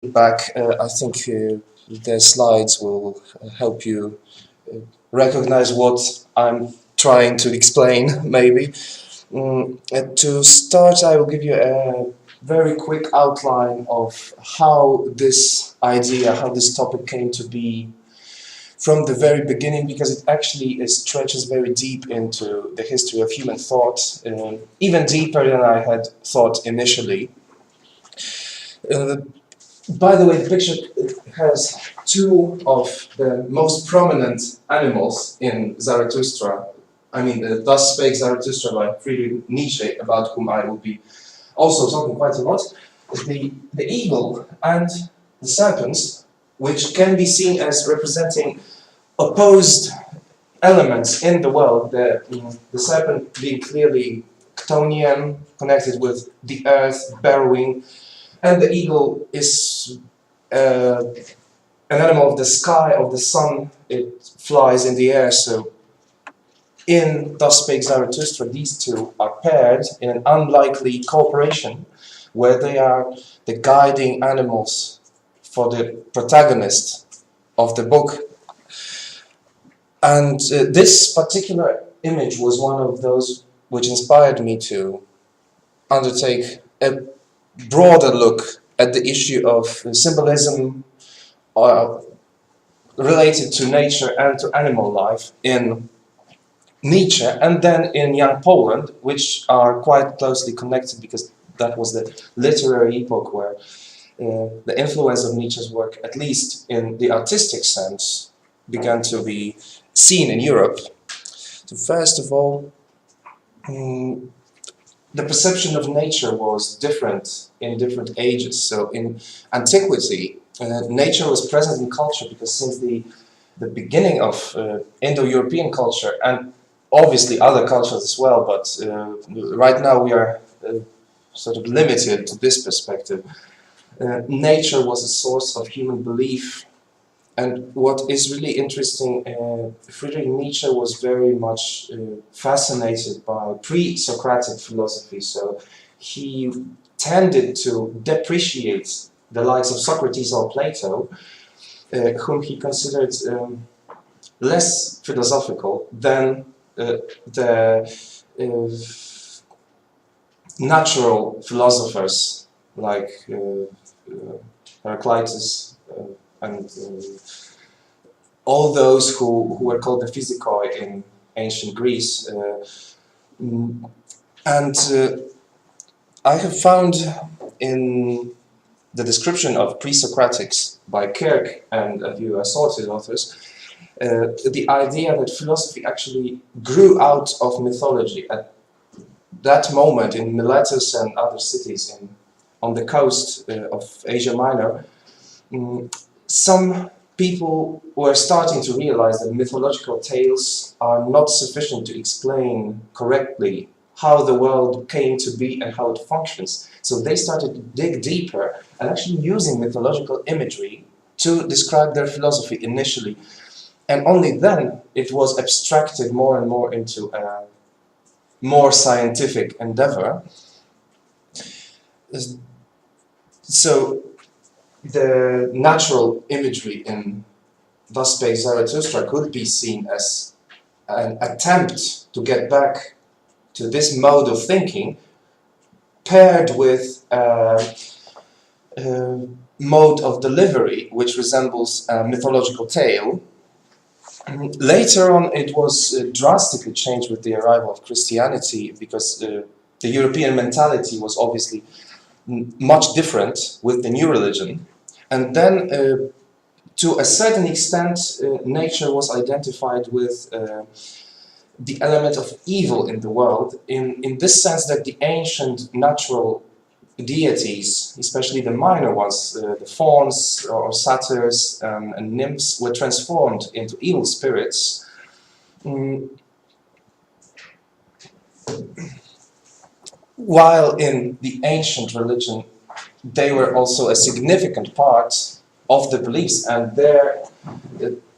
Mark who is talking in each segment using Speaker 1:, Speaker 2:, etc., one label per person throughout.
Speaker 1: back. I think the slides will help you recognize what I'm trying to explain, maybe. To start, I will give you a very quick outline of how this idea, how this topic came to be from the very beginning, because it actually stretches very deep into the history of human thought, even deeper than I had thought initially. By the way, the picture has two of the most prominent animals in Zaratustra. I mean, Thus Spake Zaratustra by Friedrich Nietzsche, about whom I will be also talking quite a lot. The eagle and the serpent, which can be seen as representing opposed elements in the world, the serpent being clearly Chthonian, connected with the earth, burrowing, and the eagle is an animal of the sky, of the sun. It flies in the air. So in Thus Spake Zaratustra, these two are paired in an unlikely cooperation where they are the guiding animals for the protagonist of the book. And this particular image was one of those which inspired me to undertake a broader look at the issue of symbolism related to nature and to animal life in Nietzsche and then in young Poland, which are quite closely connected because that was the literary epoch where the influence of Nietzsche's work, at least in the artistic sense, began to be seen in Europe. So first of all, the perception of nature was different in different ages. So in antiquity, nature was present in culture because since the beginning of Indo-European culture, and obviously other cultures as well, but right now we are sort of limited to this perspective. Nature was a source of human belief. And what is really interesting, Friedrich Nietzsche was very much fascinated by pre-Socratic philosophy, so he tended to depreciate the likes of Socrates or Plato, whom he considered less philosophical than the natural philosophers like Heraclitus, and all those who were called the physicoi in ancient Greece. I have found in the description of pre-Socratics by Kirk and a few assorted authors the idea that philosophy actually grew out of mythology. At that moment in Miletus and other cities on the coast of Asia Minor, some people were starting to realize that mythological tales are not sufficient to explain correctly how the world came to be and how it functions. So they started to dig deeper and actually using mythological imagery to describe their philosophy initially. And only then it was abstracted more and more into a more scientific endeavor. So the natural imagery in Thus Spake Zaratustra could be seen as an attempt to get back to this mode of thinking paired with a mode of delivery which resembles a mythological tale. Later on it was drastically changed with the arrival of Christianity because the European mentality was obviously much different with the new religion. And then, to a certain extent, nature was identified with the element of evil in the world, in this sense that the ancient natural deities, especially the minor ones, the fauns or satyrs and nymphs, were transformed into evil spirits. While in the ancient religion, they were also a significant part of the beliefs, and there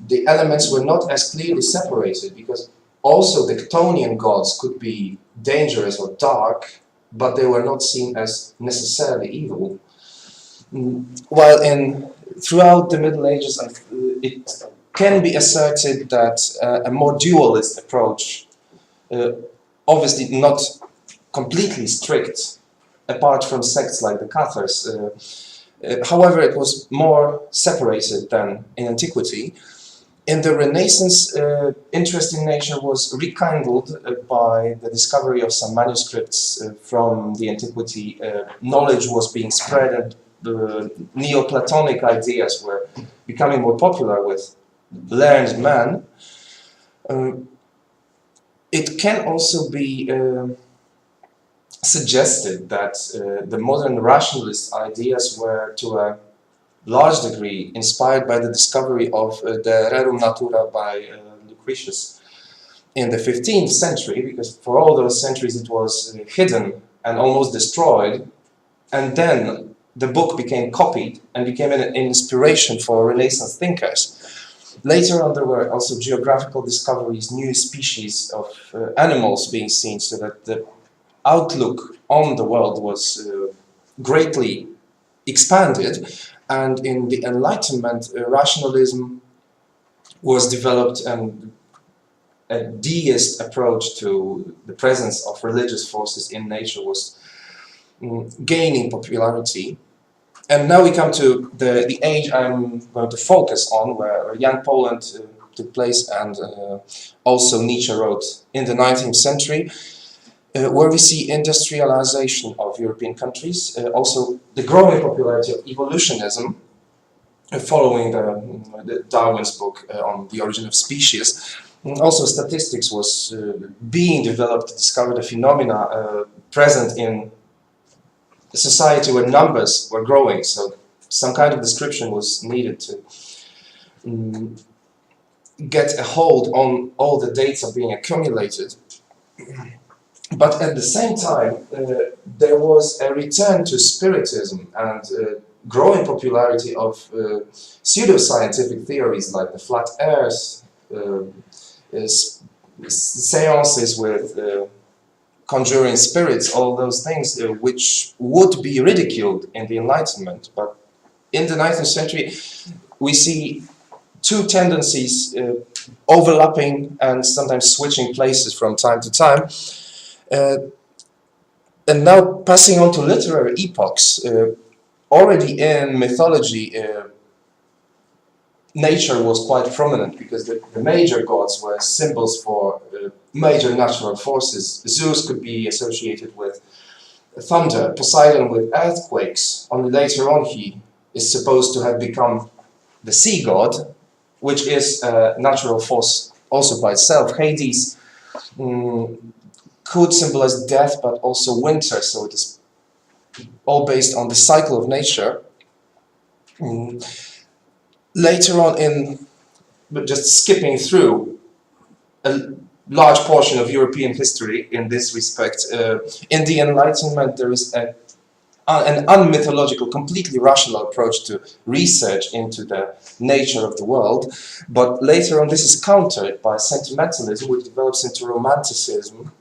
Speaker 1: the elements were not as clearly separated because also the Chthonian gods could be dangerous or dark, but they were not seen as necessarily evil. While throughout the Middle Ages, it can be asserted that a more dualist approach, obviously not completely strict, apart from sects like the Cathars, however, it was more separated than in antiquity. In the Renaissance, interest in nature was rekindled by the discovery of some manuscripts from the antiquity. Knowledge was being spread, and Neoplatonic ideas were becoming more popular with learned men. It can also be suggested that the modern rationalist ideas were to a large degree inspired by the discovery of the rerum natura by Lucretius in the 15th century, because for all those centuries it was hidden and almost destroyed, and then the book became copied and became an inspiration for Renaissance thinkers. Later on there were also geographical discoveries, new species of animals being seen, so that the outlook on the world was greatly expanded. And in the Enlightenment, rationalism was developed, and a deist approach to the presence of religious forces in nature was gaining popularity. And now we come to the age I'm going to focus on, where young Poland took place, and also Nietzsche wrote in the 19th century. Where we see industrialization of European countries, also the growing popularity of evolutionism, following the Darwin's book on the origin of species. Also statistics was being developed to discover the phenomena present in a society where numbers were growing, so some kind of description was needed to get a hold on all the data being accumulated. But at the same time, there was a return to spiritism and growing popularity of pseudoscientific theories like the flat earth, seances with conjuring spirits, all those things which would be ridiculed in the Enlightenment. But in the 19th century, we see two tendencies overlapping and sometimes switching places from time to time. And now passing on to literary epochs, already in mythology, nature was quite prominent, because the major gods were symbols for major natural forces. Zeus could be associated with thunder, Poseidon with earthquakes. Only later on he is supposed to have become the sea god, which is a natural force also by itself. Hades could symbolize death, but also winter, so it is all based on the cycle of nature. Later on, but just skipping through a large portion of European history in this respect, in the Enlightenment there is an unmythological, completely rational approach to research into the nature of the world, but later on this is countered by sentimentalism, which develops into romanticism.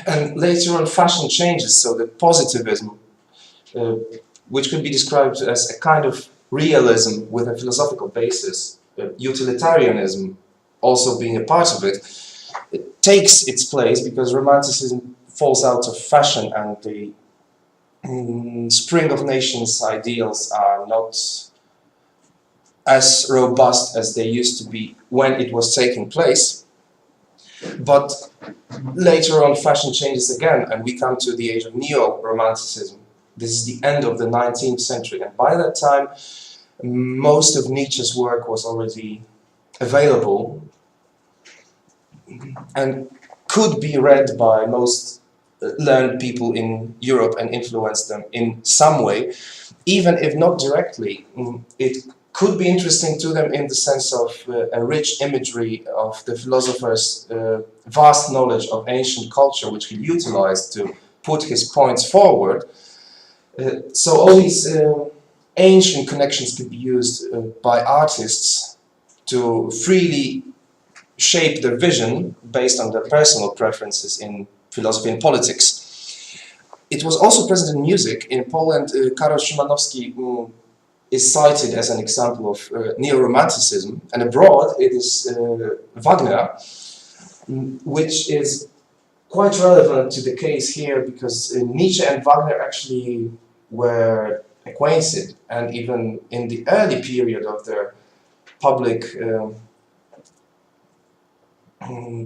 Speaker 1: And later on fashion changes, so the positivism, which could be described as a kind of realism with a philosophical basis, utilitarianism also being a part of it, it takes its place because romanticism falls out of fashion, and the spring of nations ideals are not as robust as they used to be when it was taking place. But later on fashion changes again, and we come to the age of neo-romanticism. This is the end of the 19th century, and by that time most of Nietzsche's work was already available and could be read by most learned people in Europe and influence them in some way, even if not directly. It could be interesting to them in the sense of a rich imagery of the philosopher's vast knowledge of ancient culture, which he utilized to put his points forward. So all these ancient connections could be used by artists to freely shape their vision based on their personal preferences in philosophy and politics. It was also present in music. In Poland, Karol Szymanowski is cited as an example of neo-romanticism, and abroad it is Wagner, which is quite relevant to the case here because Nietzsche and Wagner actually were acquainted, and even in the early period of their public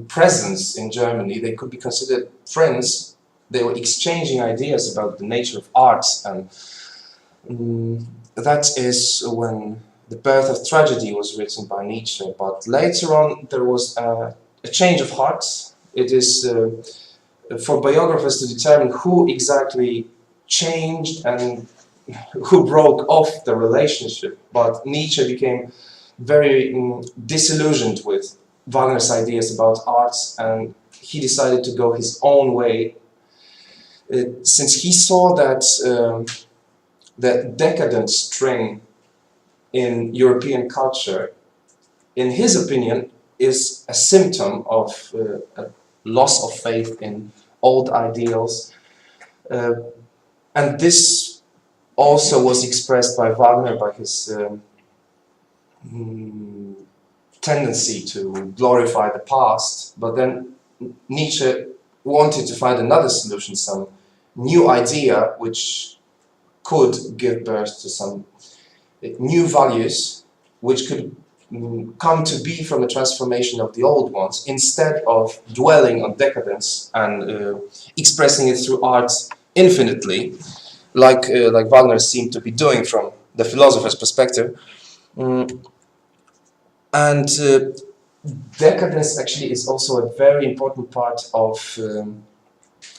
Speaker 1: presence in Germany, they could be considered friends. They were exchanging ideas about the nature of art, and that is when The Birth of Tragedy was written by Nietzsche. But later on there was a change of heart. It is for biographers to determine who exactly changed and who broke off the relationship. But Nietzsche became very disillusioned with Wagner's ideas about art, and he decided to go his own way, since he saw that the decadent strain in European culture, in his opinion, is a symptom of a loss of faith in old ideals. And this also was expressed by Wagner, by his tendency to glorify the past. But then Nietzsche wanted to find another solution, some new idea which could give birth to some new values which could come to be from the transformation of the old ones, instead of dwelling on decadence and expressing it through art infinitely, like Wagner seemed to be doing from the philosopher's perspective. And decadence actually is also a very important part of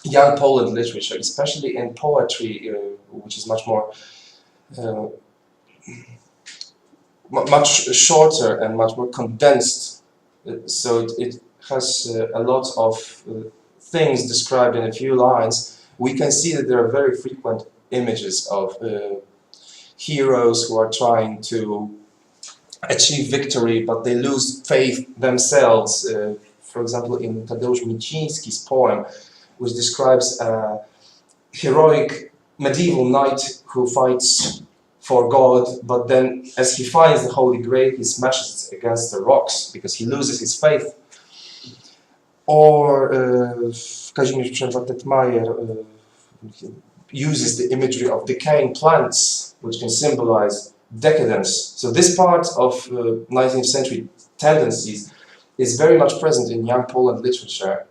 Speaker 1: young Poland literature, especially in poetry, which is much more much shorter and much more condensed. So it has a lot of things described in a few lines. We can see that there are very frequent images of heroes who are trying to achieve victory, but they lose faith themselves. For example, in Tadeusz Miciński's poem, which describes a heroic medieval knight who fights for God, but then as he finds the Holy Grail, he smashes it against the rocks because he loses his faith. Or Kazimierz Przewodnik-Mayer uses the imagery of decaying plants, which can symbolize decadence. So this part of 19th century tendencies is very much present in young Poland literature.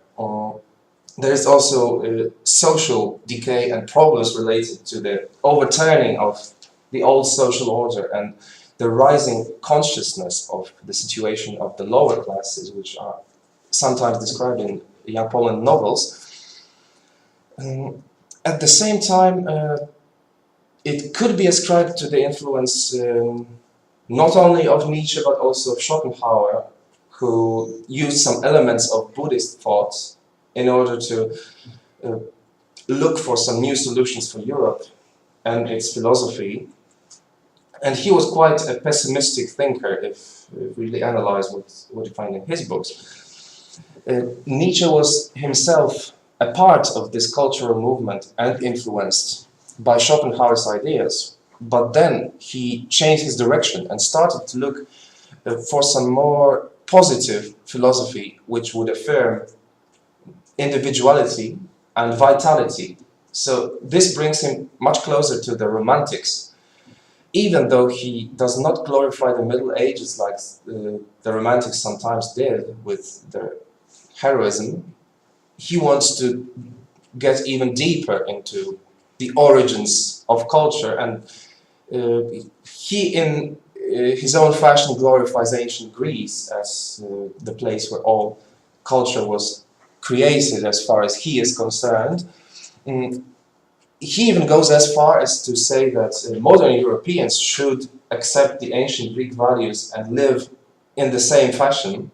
Speaker 1: There is also social decay and problems related to the overturning of the old social order and the rising consciousness of the situation of the lower classes, which are sometimes described in young Poland novels. At the same time, it could be ascribed to the influence not only of Nietzsche but also of Schopenhauer, who used some elements of Buddhist thought in order to look for some new solutions for Europe and its philosophy. And he was quite a pessimistic thinker, if we really analyze what you find in his books. Nietzsche was himself a part of this cultural movement and influenced by Schopenhauer's ideas, but then he changed his direction and started to look for some more positive philosophy which would affirm individuality and vitality. So this brings him much closer to the Romantics, even though he does not glorify the Middle Ages like the Romantics sometimes did with their heroism. He wants to get even deeper into the origins of culture, and he, in his own fashion, glorifies ancient Greece as the place where all culture was created, as far as he is concerned. He even goes as far as to say that modern Europeans should accept the ancient Greek values and live in the same fashion,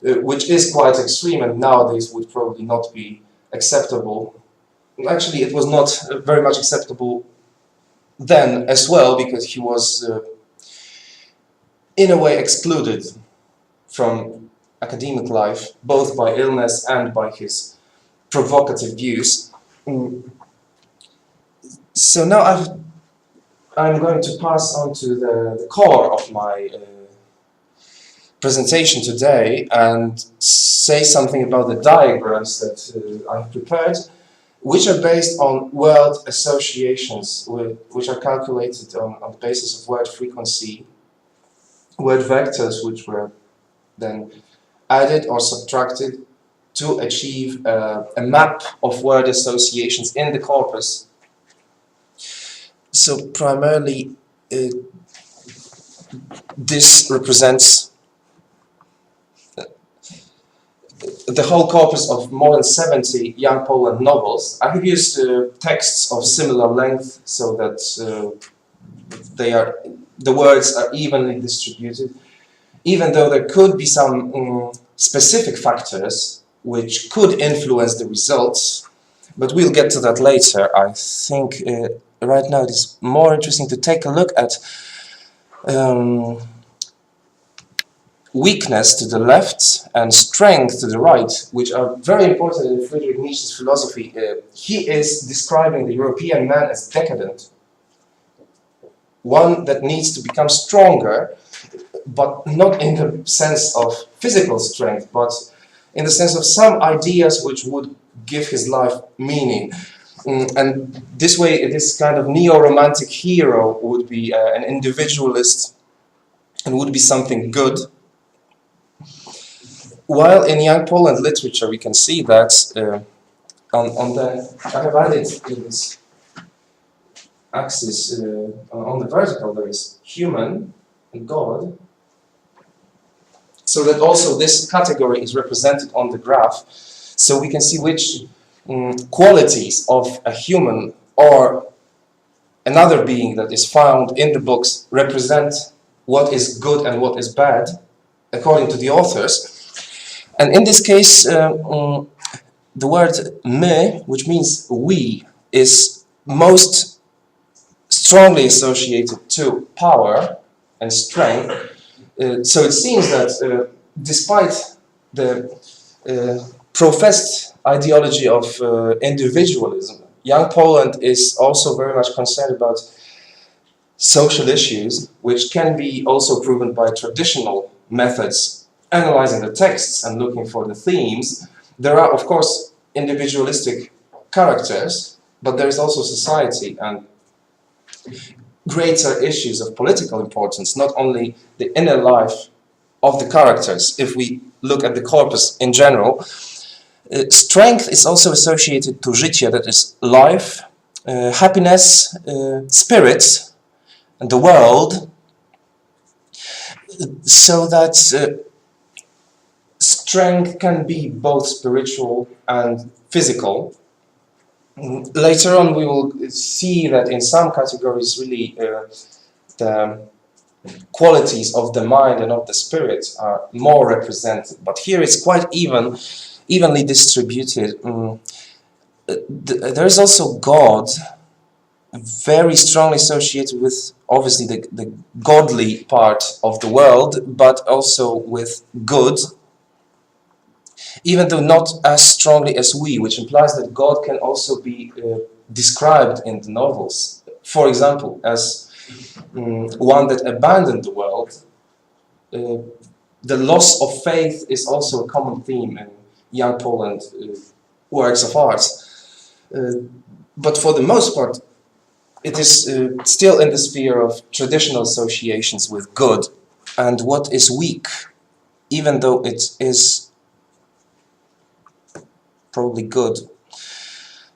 Speaker 1: which is quite extreme and nowadays would probably not be acceptable. Actually, it was not very much acceptable then as well, because he was in a way excluded from academic life, both by illness and by his provocative views. So now I'm going to pass on to the core of my presentation today and say something about the diagrams that I've prepared, which are based on word associations, which are calculated on the basis of word frequency, word vectors, which were then added or subtracted to achieve a map of word associations in the corpus. So primarily this represents the whole corpus of more than 70 young Poland novels. I have used texts of similar length so that the words are evenly distributed, even though there could be some specific factors which could influence the results, but we'll get to that later. I think right now it is more interesting to take a look at weakness to the left and strength to the right, which are very important in Friedrich Nietzsche's philosophy. He is describing the European man as decadent, one that needs to become stronger, but not in the sense of physical strength, but in the sense of some ideas which would give his life meaning. And this way, this kind of neo-romantic hero would be an individualist and would be something good. While in young Poland literature, we can see that I have added this axis on the vertical, there is human and God, so that also this category is represented on the graph, so we can see which qualities of a human or another being that is found in the books represent what is good and what is bad, according to the authors. And in this case, the word my, which means we, is most strongly associated to power and strength. So it seems that despite the professed ideology of individualism, young Poland is also very much concerned about social issues, which can be also proven by traditional methods, analyzing the texts and looking for the themes. There are, of course, individualistic characters, but there is also society and greater issues of political importance, not only the inner life of the characters. If we look at the corpus in general, strength is also associated to życie, that is life, happiness, spirit, and the world, so that strength can be both spiritual and physical. Later on we will see that in some categories really the qualities of the mind and of the spirit are more represented, but here it's quite evenly distributed. There is also God, very strongly associated with obviously the godly part of the world, but also with good, even though not as strongly as we, which implies that God can also be described in the novels, for example, as one that abandoned the world. The loss of faith is also a common theme in young Poland works of art. But for the most part, it is still in the sphere of traditional associations with good and what is weak, even though it is probably good.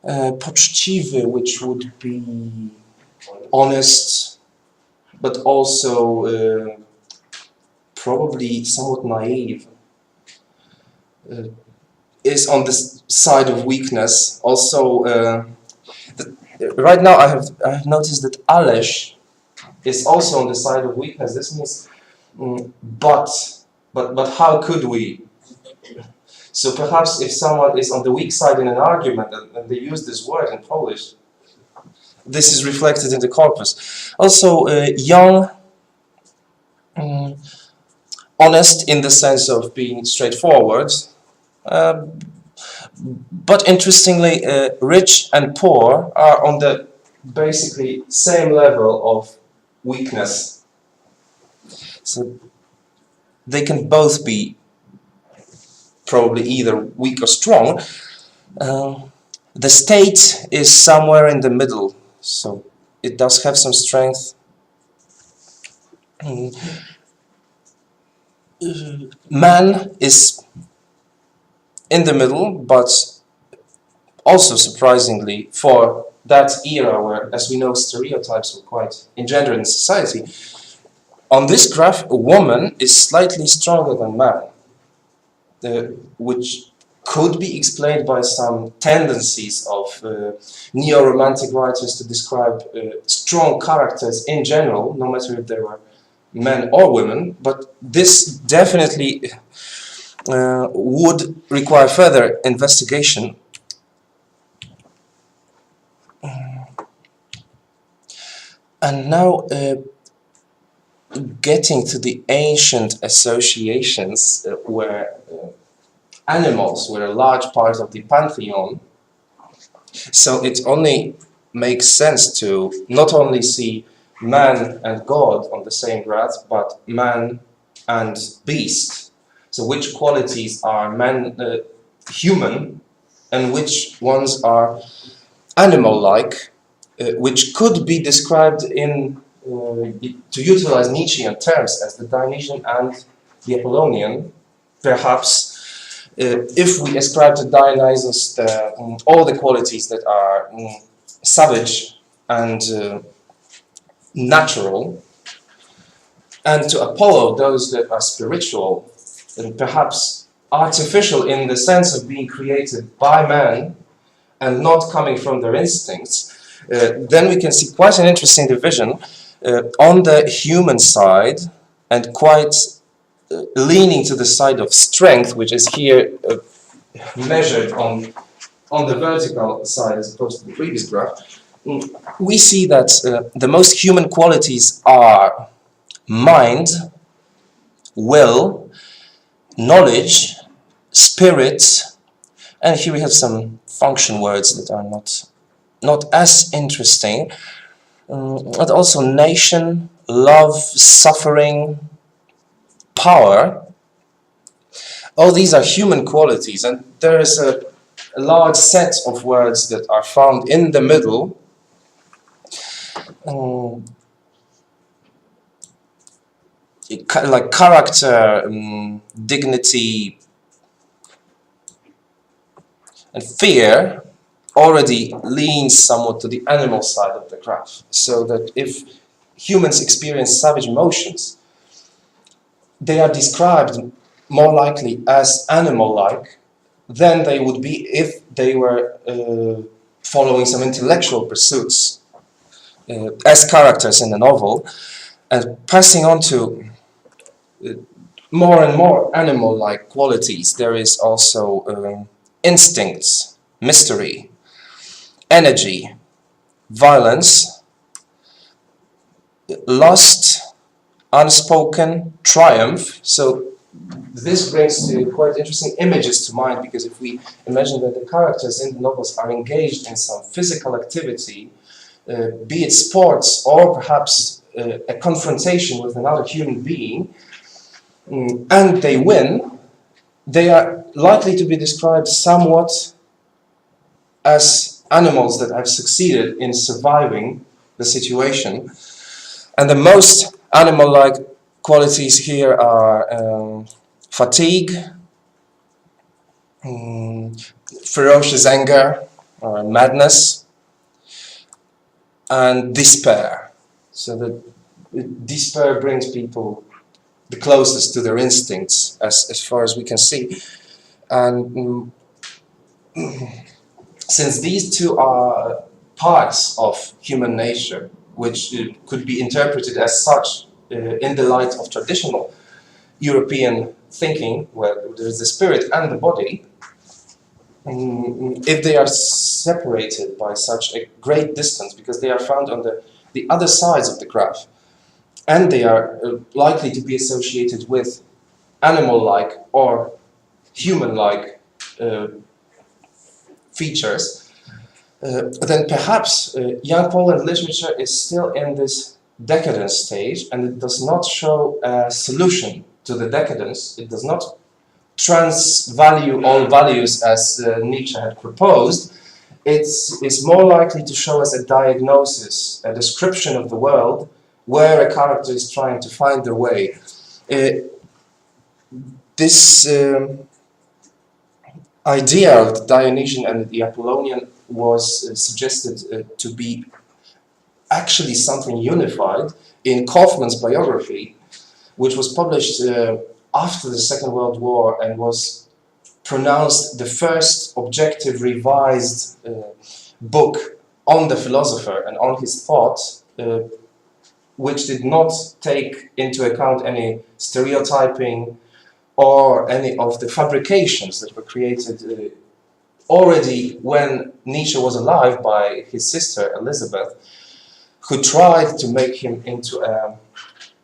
Speaker 1: Poczciwy, which would be honest, but also probably somewhat naive, is on the side of weakness. Also, right now I have noticed that Aleś is also on the side of weakness. This means but how could we? So perhaps if someone is on the weak side in an argument and they use this word in Polish, this is reflected in the corpus. Also young, honest in the sense of being straightforward, But interestingly, rich and poor are on the basically same level of weakness. So they can both be probably either weak or strong. The state is somewhere in the middle, so it does have some strength. Man is in the middle, but also surprisingly, for that era where, as we know, stereotypes were quite engendered in society, on this graph, a woman is slightly stronger than man, which could be explained by some tendencies of neo-romantic writers to describe strong characters in general, no matter if they were men or women, but this definitely would require further investigation. And now getting to the ancient associations where animals were a large part of the pantheon, so it only makes sense to not only see man and God on the same graph, but man and beast. So which qualities are human and which ones are animal-like, which could be described in, to utilize Nietzschean terms, as the Dionysian and the Apollonian. Perhaps if we ascribe to Dionysus all the qualities that are savage and natural, and to Apollo those that are spiritual and perhaps artificial in the sense of being created by man and not coming from their instincts, then we can see quite an interesting division on the human side, and quite leaning to the side of strength, which is here measured on the vertical side as opposed to the previous graph. We see that the most human qualities are mind, will, knowledge, spirit, and here we have some function words that are not as interesting, but also nation, love, suffering, power. All these are human qualities, and there is a large set of words that are found in the middle. Like character, dignity, and fear already leans somewhat to the animal side of the graph. So that if humans experience savage emotions, they are described more likely as animal-like than they would be if they were following some intellectual pursuits as characters in the novel, and passing on to more and more animal-like qualities. There is also instincts, mystery, energy, violence, lust, unspoken, triumph. So this brings to quite interesting images to mind, because if we imagine that the characters in the novels are engaged in some physical activity, be it sports or perhaps a confrontation with another human being, and they win, they are likely to be described somewhat as animals that have succeeded in surviving the situation. And the most animal-like qualities here are fatigue, ferocious anger or madness, and despair. So that despair brings people the closest to their instincts, as far as we can see. And since these two are parts of human nature, which could be interpreted as such in the light of traditional European thinking, where there is the spirit and the body, if they are separated by such a great distance, because they are found on the other sides of the graph, and they are likely to be associated with animal-like or human-like features, then perhaps young Poland literature is still in this decadence stage, and it does not show a solution to the decadence. It does not transvalue all values as Nietzsche had proposed. It is more likely to show us a diagnosis, a description of the world where a character is trying to find their way. This idea of the Dionysian and the Apollonian was suggested to be actually something unified in Kaufmann's biography, which was published after the Second World War and was pronounced the first objective revised book on the philosopher and on his thought, which did not take into account any stereotyping or any of the fabrications that were created already when Nietzsche was alive by his sister Elizabeth, who tried to make him into a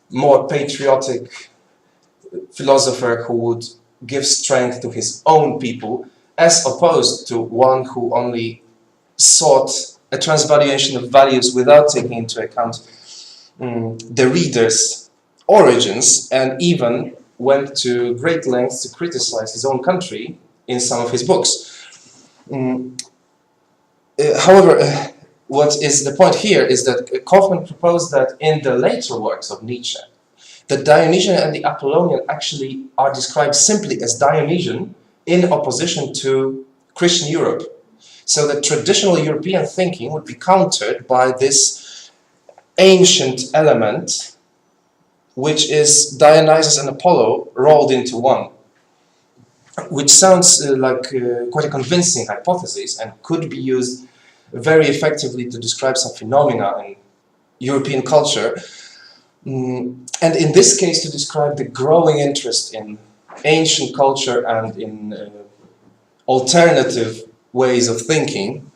Speaker 1: more patriotic philosopher who would give strength to his own people, as opposed to one who only sought a transvaluation of values without taking into account the reader's origins, and even went to great lengths to criticize his own country in some of his books. However, what is the point here is that Kaufmann proposed that in the later works of Nietzsche, the Dionysian and the Apollonian actually are described simply as Dionysian in opposition to Christian Europe. So that traditional European thinking would be countered by this ancient element, which is Dionysus and Apollo rolled into one, which sounds like quite a convincing hypothesis and could be used very effectively to describe some phenomena in European culture, and in this case to describe the growing interest in ancient culture and in alternative ways of thinking.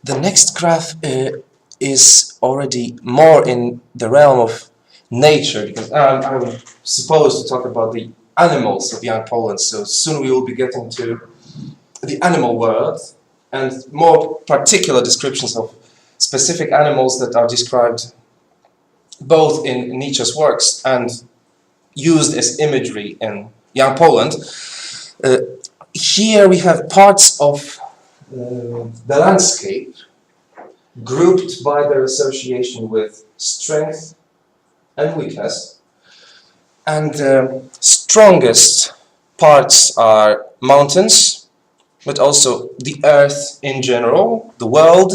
Speaker 1: The next graph is already more in the realm of nature, because I'm supposed to talk about the animals of young Poland, so soon we will be getting to the animal world and more particular descriptions of specific animals that are described both in Nietzsche's works and used as imagery in young Poland. Here we have parts of the landscape grouped by their association with strength and weakness, and the strongest parts are mountains, but also the earth in general, the world,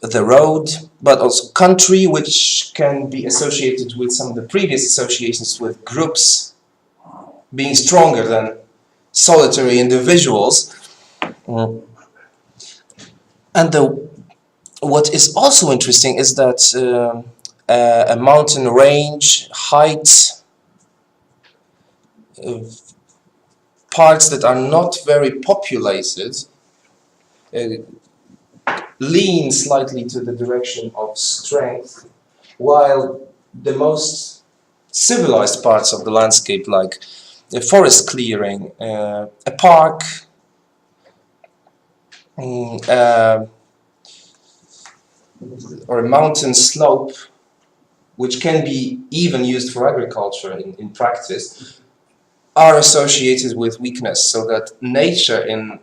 Speaker 1: the road, but also country, which can be associated with some of the previous associations with groups being stronger than solitary individuals. And what is also interesting is that a mountain range, height, parts that are not very populated lean slightly to the direction of strength, while the most civilized parts of the landscape, like a forest clearing, a park, or a mountain slope, which can be even used for agriculture in practice, are associated with weakness, so that nature in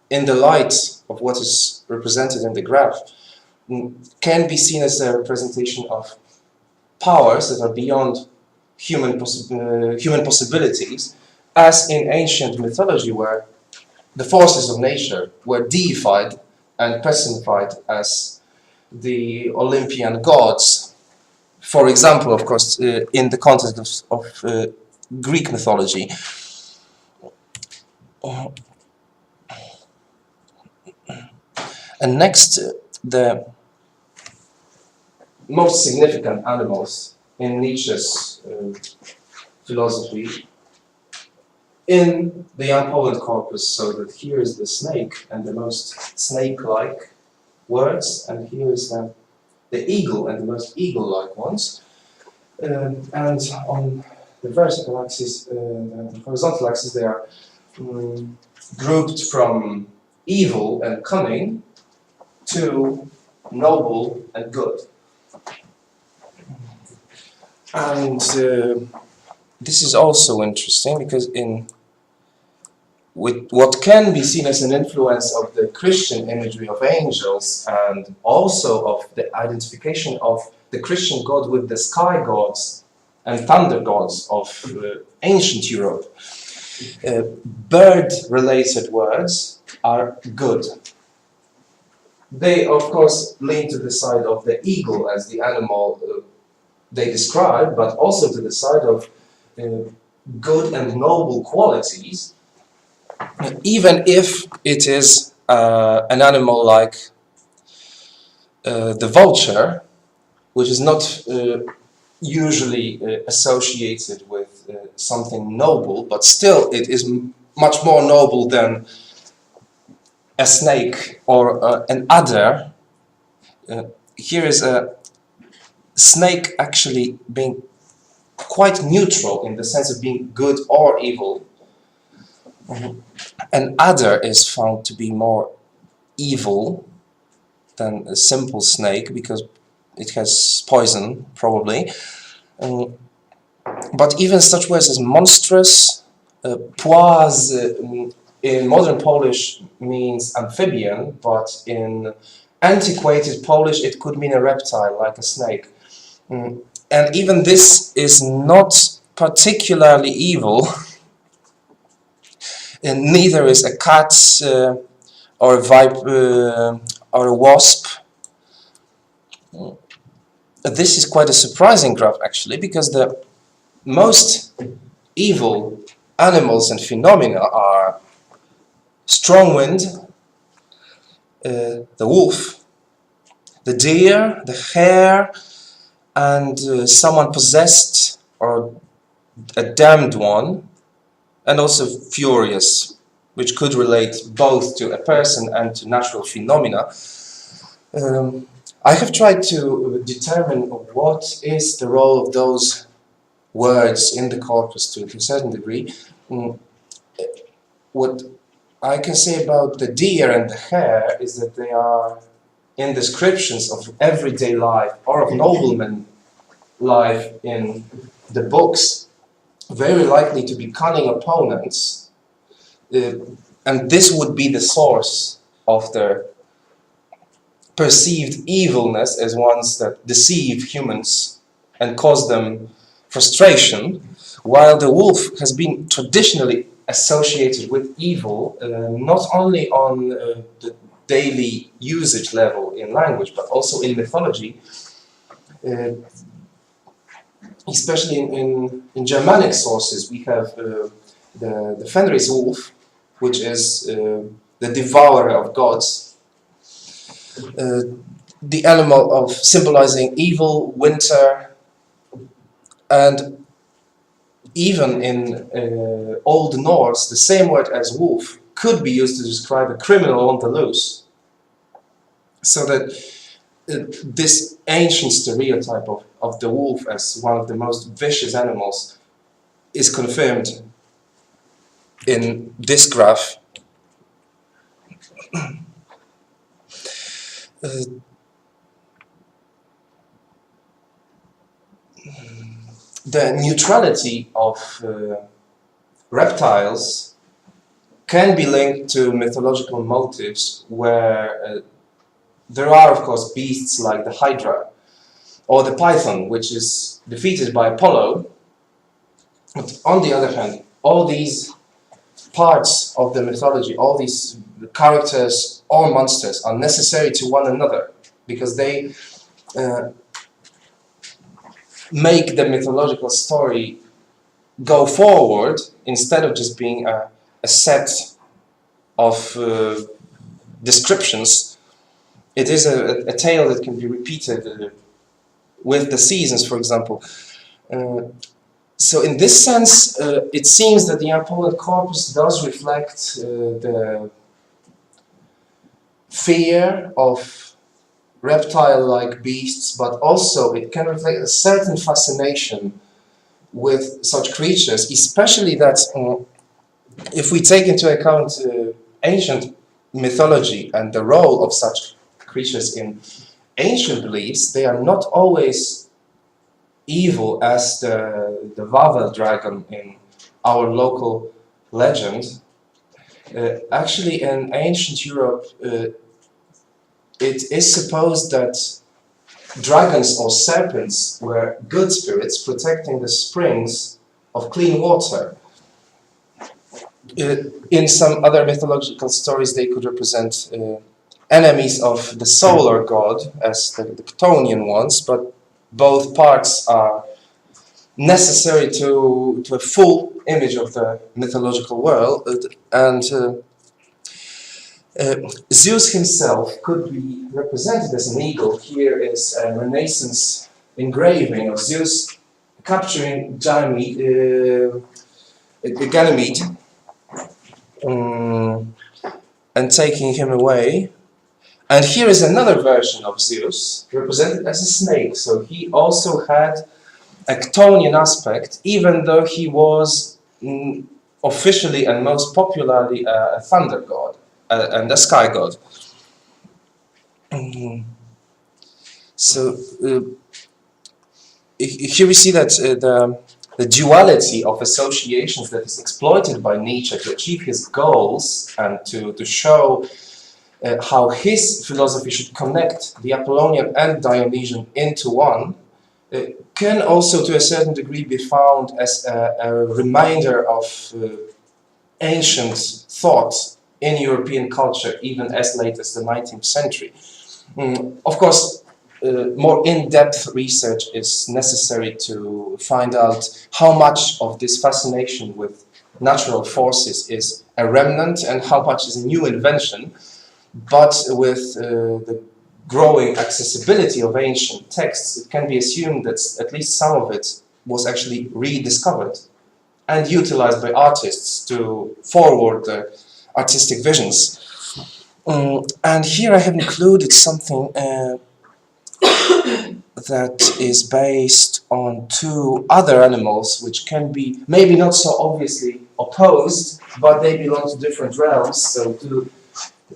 Speaker 1: the light of what is represented in the graph can be seen as a representation of powers that are beyond human possibilities, as in ancient mythology, where the forces of nature were deified and personified as the Olympian gods. For example, of course, in the context of Greek mythology. And next, the most significant animals in Nietzsche's philosophy in the young Poland corpus, so that here is the snake and the most snake-like words, and here is the eagle and the most eagle-like ones. And on the vertical axis and the horizontal axis, they are grouped from evil and cunning to noble and good. And this is also interesting because with what can be seen as an influence of the Christian imagery of angels and also of the identification of the Christian God with the sky gods and thunder gods of ancient Europe, bird-related words are good. They, of course, lean to the side of the eagle as the animal they describe, but also to the side of good and noble qualities, even if it is an animal like the vulture, which is not usually associated with something noble, but still it is much more noble than a snake or an adder. Here is a snake actually being quite neutral in the sense of being good or evil. An adder is found to be more evil than a simple snake because it has poison, probably. But even such words as monstrous, płaz in modern Polish means amphibian, but in antiquated Polish it could mean a reptile, like a snake. And even this is not particularly evil. And neither is a cat or a viper or a wasp. This is quite a surprising graph actually, because the most evil animals and phenomena are strong wind, the wolf, the deer, the hare, and someone possessed or a damned one, and also furious, which could relate both to a person and to natural phenomena. I have tried to determine what is the role of those words in the corpus to a certain degree. What I can say about the deer and the hare is that they are in descriptions of everyday life or of nobleman life in the books, very likely to be cunning opponents, and this would be the source of their perceived evilness as ones that deceive humans and cause them frustration, while the wolf has been traditionally associated with evil, not only on the daily usage level in language, but also in mythology, especially in Germanic sources. We have the Fenris wolf, which is the devourer of gods, the animal of symbolizing evil, winter, and even in Old Norse, the same word as wolf could be used to describe a criminal on the loose. So that this ancient stereotype of the wolf as one of the most vicious animals is confirmed in this graph. The neutrality of reptiles can be linked to mythological motives where there are, of course, beasts like the Hydra or the Python, which is defeated by Apollo. But on the other hand, all these parts of the mythology, all these characters or monsters are necessary to one another because they make the mythological story go forward instead of just being a set of descriptions. It is a tale that can be repeated with the seasons, for example. So in this sense, it seems that the Apollo corpus does reflect the fear of reptile-like beasts, but also it can reflect a certain fascination with such creatures, especially that if we take into account ancient mythology and the role of such creatures in ancient beliefs, they are not always evil as the Wawel dragon in our local legend. Actually, in ancient Europe, it is supposed that dragons or serpents were good spirits protecting the springs of clean water. In some other mythological stories, they could represent enemies of the solar god as the Chthonian ones, but both parts are necessary to a full image of the mythological world. And Zeus himself could be represented as an eagle. Here is a Renaissance engraving of Zeus capturing Ganymede and taking him away. And here is another version of Zeus, represented as a snake. So he also had a Chthonian aspect, even though he was officially and most popularly a thunder god and a sky god. So here we see that the duality of associations that is exploited by Nietzsche to achieve his goals and to show how his philosophy should connect the Apollonian and Dionysian into one, can also to a certain degree be found as a reminder of ancient thought in European culture, even as late as the 19th century. Of course, more in-depth research is necessary to find out how much of this fascination with natural forces is a remnant and how much is a new invention. But with the growing accessibility of ancient texts, it can be assumed that at least some of it was actually rediscovered and utilized by artists to forward their artistic visions. And here I have included something that is based on two other animals which can be maybe not so obviously opposed, but they belong to different realms. So to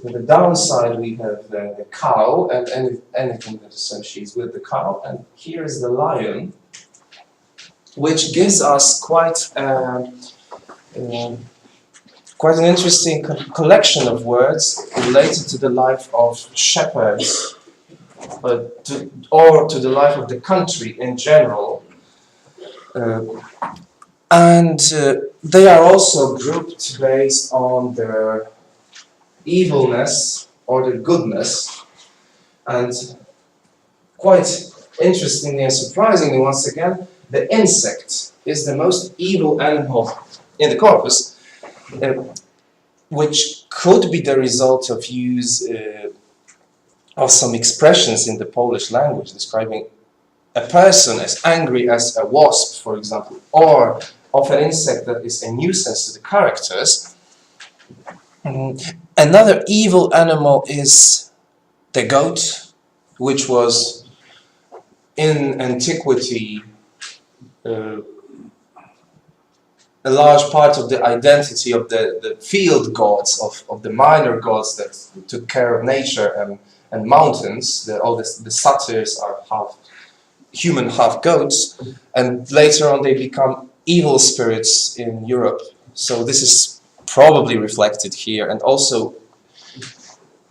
Speaker 1: the downside we have the cow and anything that associates with the cow, and here is the lion, which gives us quite an interesting collection of words related to the life of shepherds, or to the life of the country in general. And they are also grouped based on their evilness or their goodness. And quite interestingly and surprisingly, once again, the insect is the most evil animal in the corpus, which could be the result of use of some expressions in the Polish language describing a person as angry as a wasp, for example, or of an insect that is a nuisance to the characters. Another evil animal is the goat, which was in antiquity a large part of the identity of the field gods, of the minor gods that took care of nature and mountains. All the satyrs are half human, half goats, and later on they become evil spirits in Europe. So this is probably reflected here, and also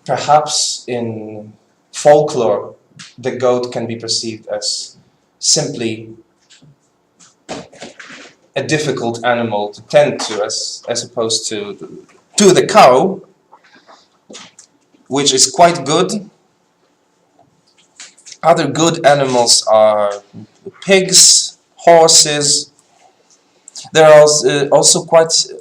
Speaker 1: perhaps in folklore the goat can be perceived as simply a difficult animal to tend to, as opposed to the cow, which is quite good. Other good animals are pigs, horses. There are also quite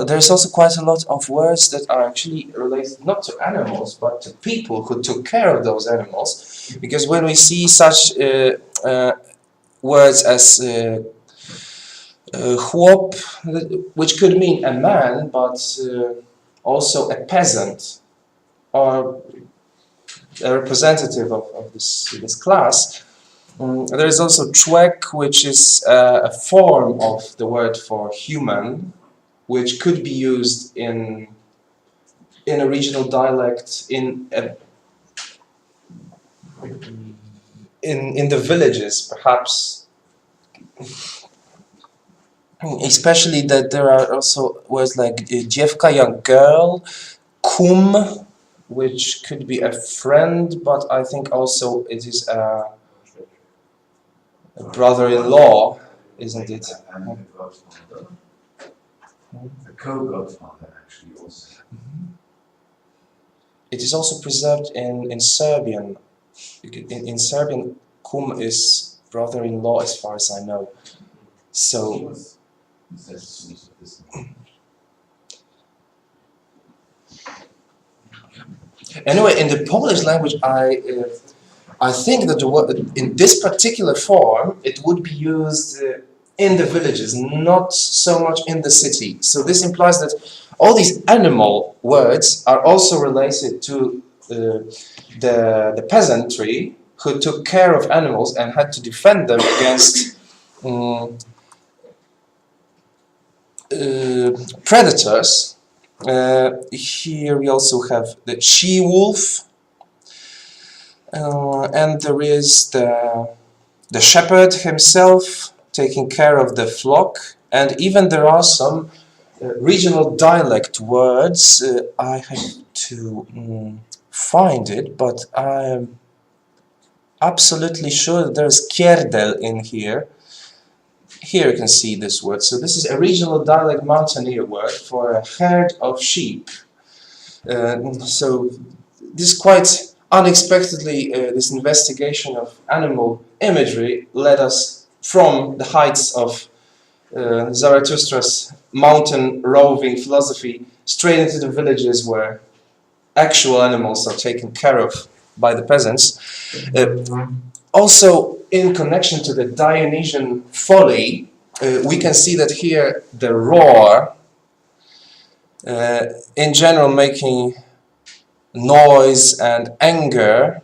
Speaker 1: there's also quite a lot of words that are actually related not to animals but to people who took care of those animals, because when we see such words as chłop, which could mean a man, but also a peasant or a representative of this class, There is also człowiek, which is a form of the word for human, which could be used in a regional dialect in the villages, perhaps. Especially that there are also words like dziewka, young girl, kum, which could be a friend, but I think also it is a brother-in-law, isn't it?
Speaker 2: A co-godfather, actually, also.
Speaker 1: It is also preserved in Serbian. In Serbian, kum is brother-in-law, as far as I know. So. Anyway, in the Polish language, I think that the word, in this particular form, it would be used in the villages, not so much in the city. So this implies that all these animal words are also related to the peasantry who took care of animals and had to defend them against predators. Here we also have the she-wolf, and there is the shepherd himself taking care of the flock, and even there are some regional dialect words. I have to find it, but I am absolutely sure that there's kierdel in here. Here you can see this word. So this is a regional dialect mountaineer word for a herd of sheep. So this quite unexpectedly, this investigation of animal imagery led us from the heights of Zaratustra's mountain roving philosophy straight into the villages where actual animals are taken care of by the peasants. Also, in connection to the Dionysian folly, we can see that here the roar, in general making noise and anger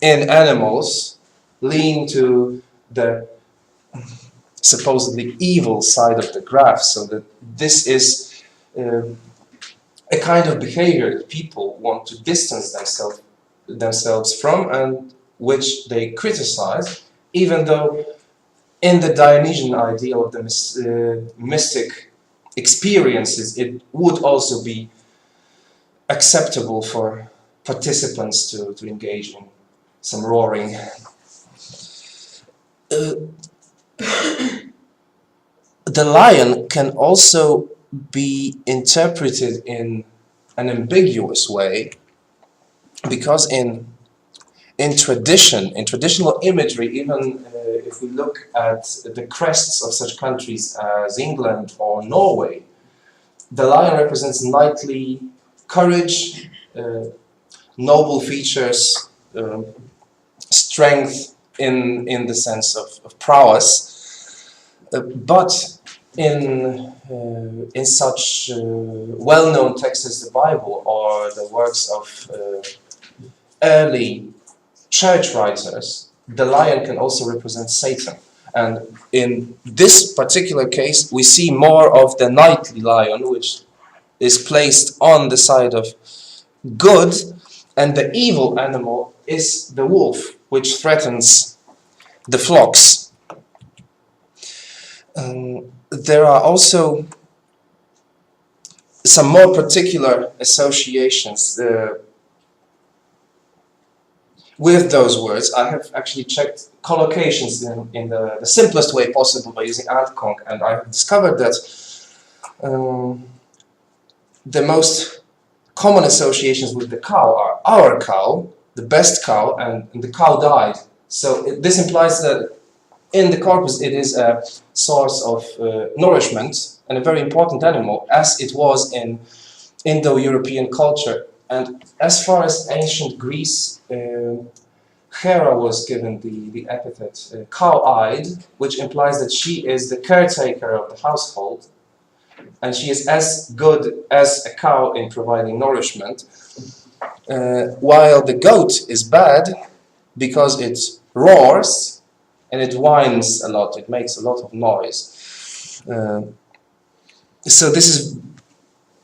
Speaker 1: in animals, lean to the supposedly evil side of the graph, so that this is a kind of behavior that people want to distance themselves from and which they criticize, even though in the Dionysian ideal of the mystic experiences, it would also be acceptable for participants to engage in some roaring. The lion can also be interpreted in an ambiguous way, because in traditional imagery, even if we look at the crests of such countries as England or Norway, the lion represents knightly courage, noble features, strength in the sense of prowess. But in such well-known texts as the Bible or the works of early church writers, the lion can also represent Satan. And in this particular case, we see more of the knightly lion, which is placed on the side of good, and the evil animal is the wolf, which threatens the flocks. There are also some more particular associations with those words. I have actually checked collocations in the simplest way possible by using Antkonk, and I have discovered that the most common associations with the cow are our cow, the best cow, and the cow died. So this implies that in the corpus it is a source of nourishment and a very important animal, as it was in Indo-European culture. And as far as ancient Greece, Hera was given the epithet cow-eyed, which implies that she is the caretaker of the household, and she is as good as a cow in providing nourishment, while the goat is bad because it roars and it whines a lot, it makes a lot of noise. So this is,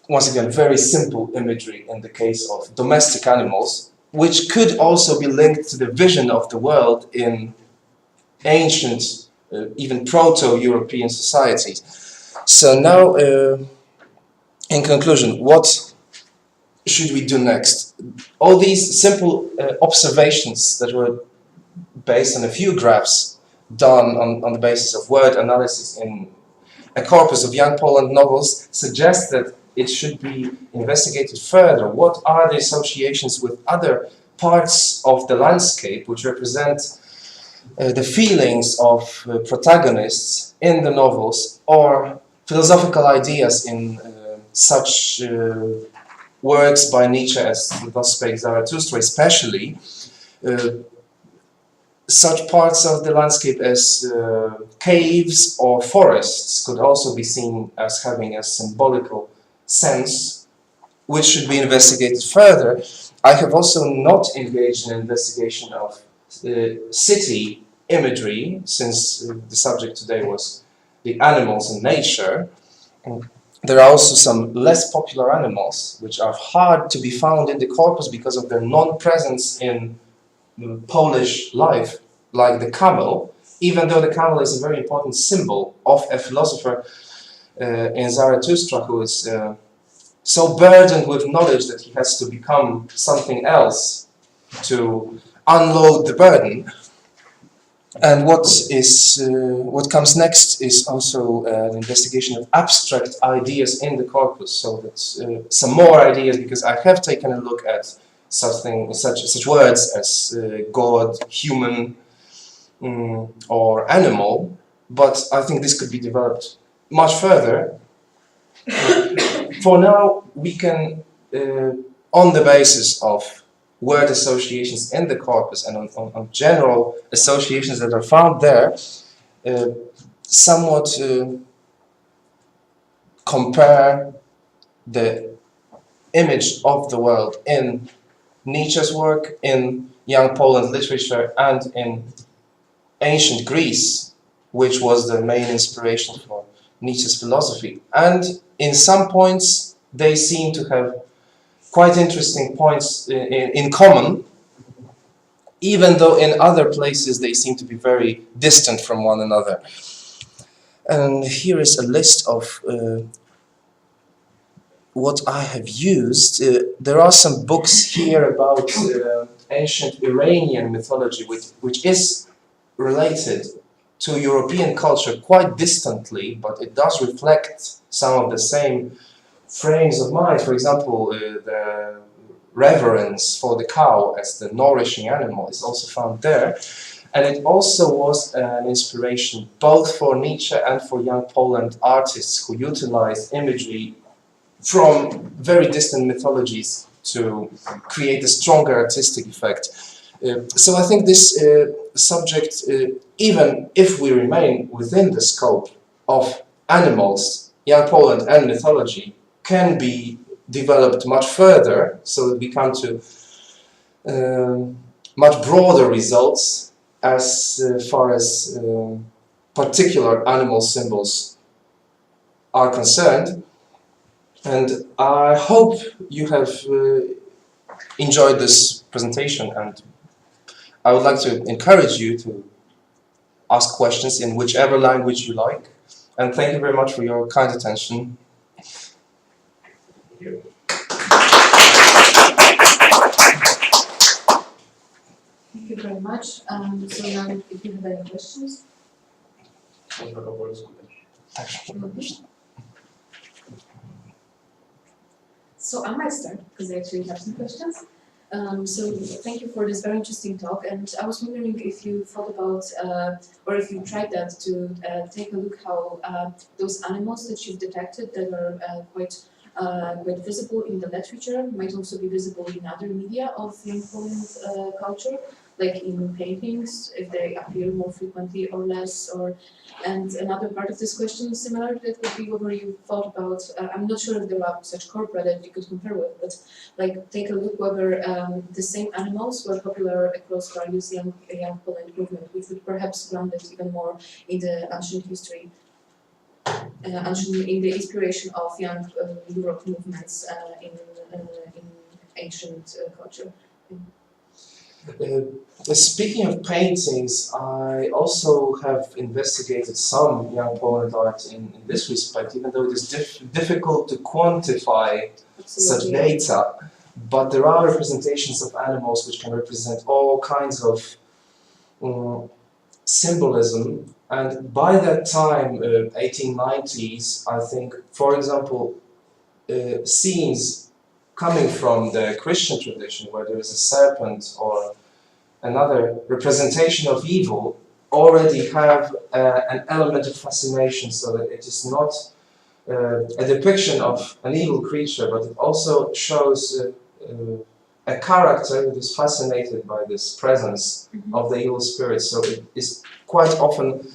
Speaker 1: once again, very simple imagery in the case of domestic animals, which could also be linked to the vision of the world in ancient, even proto-European societies. So now, in conclusion, what should we do next? All these simple observations that were based on a few graphs done on the basis of word analysis in a corpus of young Poland novels suggest that it should be investigated further. What are the associations with other parts of the landscape which represent the feelings of protagonists in the novels, or philosophical ideas in such works by Nietzsche as Thus Spake Zaratustra, especially such parts of the landscape as caves or forests could also be seen as having a symbolical sense, which should be investigated further. I have also not engaged in an investigation of city imagery, since the subject today was the animals in nature. There are also some less popular animals which are hard to be found in the corpus because of their non-presence in Polish life, like the camel, even though the camel is a very important symbol of a philosopher in Zaratustra who is so burdened with knowledge that he has to become something else to unload the burden. And what comes next is also an investigation of abstract ideas in the corpus. So that's some more ideas, because I have taken a look at such words as God, human, or animal, but I think this could be developed much further. For now, we can, on the basis of word associations in the corpus and on general associations that are found there, somewhat compare the image of the world in Nietzsche's work, in young Poland literature, and in ancient Greece, which was the main inspiration for Nietzsche's philosophy. And in some points, they seem to have quite interesting points in common, even though in other places they seem to be very distant from one another. And here is a list of what I have used. There are some books here about ancient Iranian mythology, which is related to European culture quite distantly, but it does reflect some of the same frames of mind. For example, the reverence for the cow as the nourishing animal is also found there. And it also was an inspiration both for Nietzsche and for young Poland artists who utilized imagery from very distant mythologies to create a stronger artistic effect. So I think this subject, even if we remain within the scope of animals, young Poland and mythology, can be developed much further, so that we come to much broader results as far as particular animal symbols are concerned. And I hope you have enjoyed this presentation, and I would like to encourage you to ask questions in whichever language you like. And thank you very much for your kind attention. Thank
Speaker 3: you very much. So now, if you have any questions. So I might start, because I actually have some questions. So thank you for this very interesting talk, and I was wondering if you thought about, or if you tried that to take a look how those animals that you've detected that are quite visible in the literature might also be visible in other media of young Poland culture. like in paintings, if they appear more frequently or less, or and another part of this question, similar, that would be whether you thought about. I'm not sure if there are such corpora that you could compare with, but like take a look whether the same animals were popular across various young Poland movement, which would perhaps ground it even more in the ancient history. In the inspiration of young Europe movements in ancient culture.
Speaker 1: Speaking of paintings, I also have investigated some young Poland art in this respect, even though it is difficult to quantify such data. But there are representations of animals which can represent all kinds of symbolism. And by that time, 1890s, I think, for example, scenes coming from the Christian tradition, where there is a serpent or another representation of evil, already have an element of fascination, so that it is not a depiction of an evil creature, but it also shows a character that is fascinated by this presence of the evil spirit. So it is quite often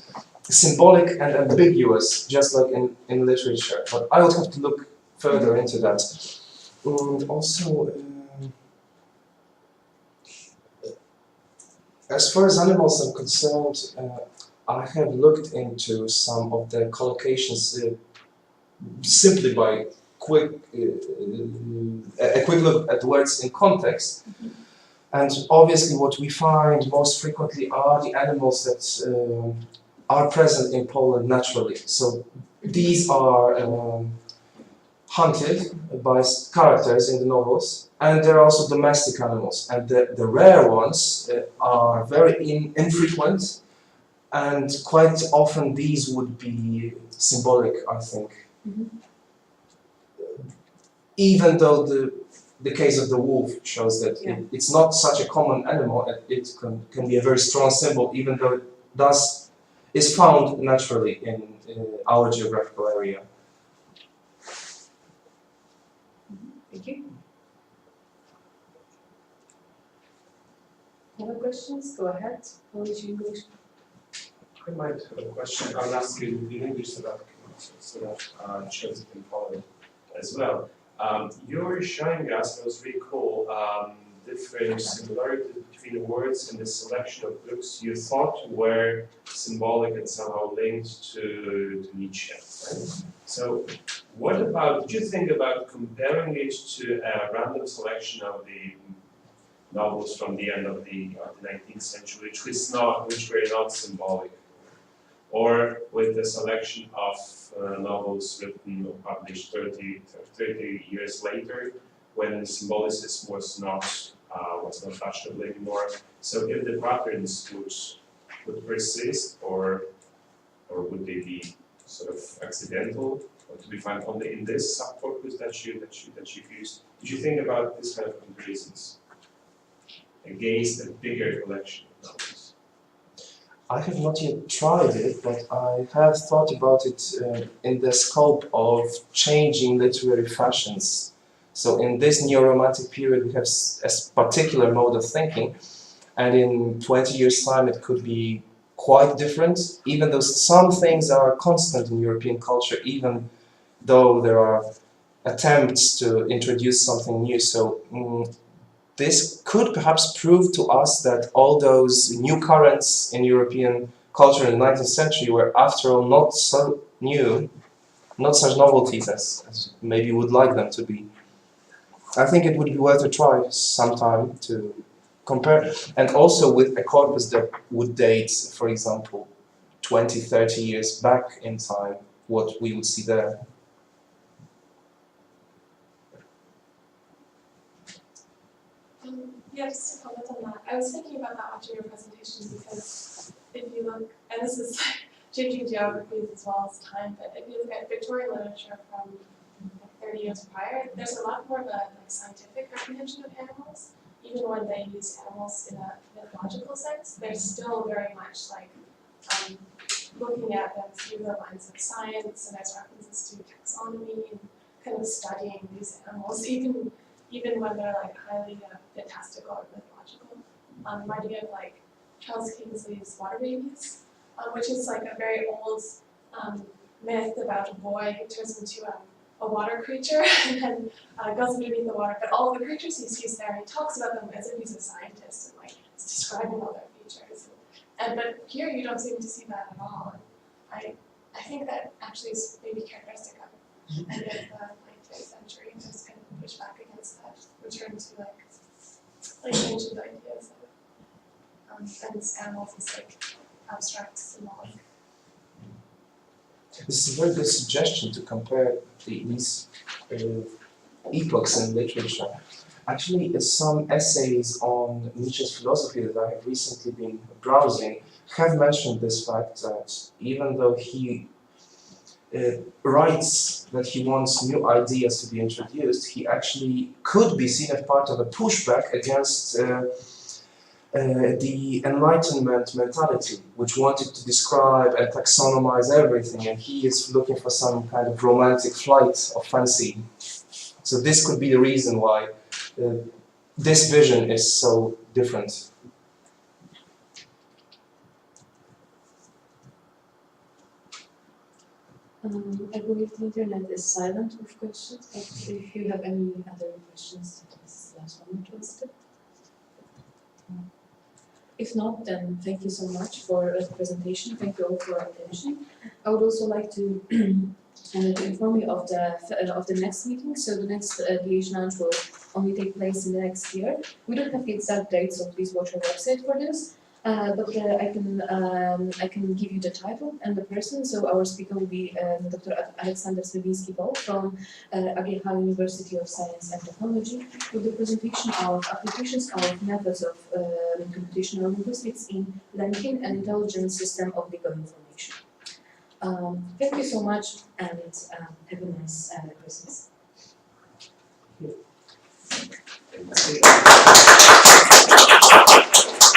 Speaker 1: symbolic and ambiguous, just like in literature. But I would have to look further into that. And also, as far as animals are concerned, I have looked into some of the collocations simply by a quick look at words in context. And obviously what we find most frequently are the animals that are present in Poland naturally. So these are hunted by characters in the novels, and there are also domestic animals. And the rare ones are very infrequent, and quite often these would be symbolic, I think. Even though the case of the wolf shows that it's not such a common animal, it can be a very strong symbol, even though it is found naturally in our geographical area.
Speaker 3: Thank you. Other questions? Go ahead. Polish, English.
Speaker 4: I might have a question. I'll ask you in English so that shows it in Poland as well. You were showing us, it was really cool, different similarities between words in the selection of books you thought were symbolic and somehow linked to Nietzsche. Right? So, what about, did you think about comparing it to a random selection of the novels from the end of the 19th century, which were not symbolic? Or with the selection of novels written or published 30 years later, when symbolism was not fashionable anymore. So if the patterns would persist, or would they be sort of accidental, or to be found only in this subcorpus that you've used? Did you think about this kind of comparisons against a bigger collection of novels?
Speaker 1: I have not yet tried it, but I have thought about it in the scope of changing literary fashions. So in this neo-romantic period, we have a particular mode of thinking, and in 20 years' time, it could be quite different, even though some things are constant in European culture, even though there are attempts to introduce something new. So this could perhaps prove to us that all those new currents in European culture in the 19th century were, after all, not so new, not such novelties as maybe you would like them to be. I think it would be worth a try sometime to compare, and also with a corpus that would date, for example, 20, 30 years back in time, what we would see there.
Speaker 5: Yeah, just to comment on that. I was thinking about that watching your presentation, because if you look, and this is changing geographies as well as time, but if you look at Victorian literature from 30 years prior, there's a lot more of a scientific comprehension of animals. Even when they use animals in a mythological sense, they're still very much like looking at them through the lens of science, and there's references to taxonomy and kind of studying these animals, even when they're like highly fantastical or mythological. reminded me of like Charles Kingsley's Water Babies, which is like a very old myth about a boy who turns into a water creature and then goes underneath the water. But all of the creatures he sees there, he talks about them as if he's a scientist and like is describing all their features. But here you don't seem to see that at all. And I think that actually is maybe characteristic of end of the 19th century, just kind of push back against that, return to like ancient ideas of and animals as like abstract, symbolic.
Speaker 1: This is a very good suggestion to compare these epochs in literature. Actually, some essays on Nietzsche's philosophy that I have recently been browsing have mentioned this fact that even though he writes that he wants new ideas to be introduced, he actually could be seen as part of a pushback against the Enlightenment mentality, which wanted to describe and taxonomize everything, and he is looking for some kind of romantic flight of fancy. So this could be the reason why this vision is so different.
Speaker 3: I believe the internet is silent with questions, but if you have any other questions, this is the last one to ask. If not, then thank you so much for the presentation. Thank you all for your attention. I would also like to inform you of the next meeting. So the next DH launch will only take place in the next year. We don't have the exact date, so please watch our website for this. But I can give you the title and the person. So our speaker will be Dr. Aleksander Sliwiński-Paul from AGH University of Science and Technology, with the presentation of applications of methods of computational linguistics in linking and intelligent system of legal information. Thank you so much, and have a nice Christmas.